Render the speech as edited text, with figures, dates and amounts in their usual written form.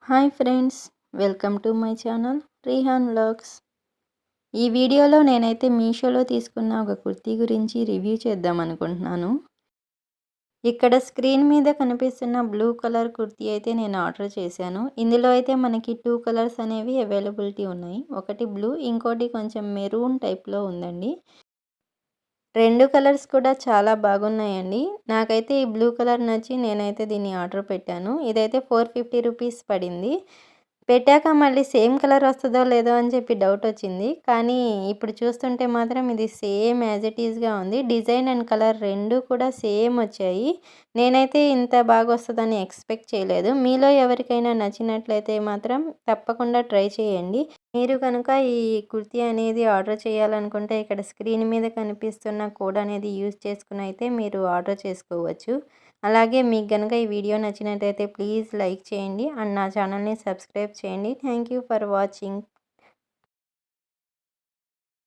Hi friends, welcome to my channel Rihand vlogs. ఈ వీడియోలో నేనైతే మీషోలో తీసుకున్న ఒక కుర్తీ గురించి రివ్యూ చేద్దాం అనుకుంటున్నాను. ఇక్కడ స్క్రీన్ మీద కనిపిస్తున్న బ్లూ కలర్ కుర్తీ అయితే నేను ఆర్డర్ చేశాను. ఇందులో అయితే మనకి 2 కలర్స్ అనేవి అవైలబిలిటీ ఉన్నాయి. ఒకటి బ్లూ, ఇంకోటి కొంచెం మెరూన్ టైప్లో ఉందండి. 2 కలర్స్ కూడా చాలా బాగున్నాయండి. నాకైతే ఈ బ్లూ కలర్ నచ్చి నేనైతే దీన్ని ఆర్డర్ పెట్టాను. ఇదైతే 450 రూపీస్ పడింది. పెట్టాక మళ్ళీ సేమ్ కలర్ వస్తుందో లేదో అని చెప్పి డౌట్ వచ్చింది. కానీ ఇప్పుడు చూస్తుంటే మాత్రం ఇది సేమ్ యాజ్ ఇట్ ఈస్‌గా ఉంది. డిజైన్ అండ్ కలర్ 2 కూడా సేమ్ వచ్చాయి. నేనైతే ఇంత బాగా వస్తదని ఎక్స్‌పెక్ట్ చేయలేదు. మీలో ఎవరికైనా నచ్చినట్లయితే మాత్రం తప్పకుండా ట్రై చేయండి. మీరు కనుక ఈ కుర్తీ అనేది ఆర్డర్ చేయాలనుకుంటే ఇక్కడ స్క్రీన్ మీద కనిపిస్తున్న కోడ్ అనేది యూజ్ చేసుకుని అయితే మీరు ఆర్డర్ చేసుకోవచ్చు. అలాగే మీకు గనుక ఈ వీడియో నచ్చినట్టయితే ప్లీజ్ లైక్ చేయండి అండ్ నా ఛానల్ని సబ్స్క్రైబ్ చేయండి. Thank you for watching.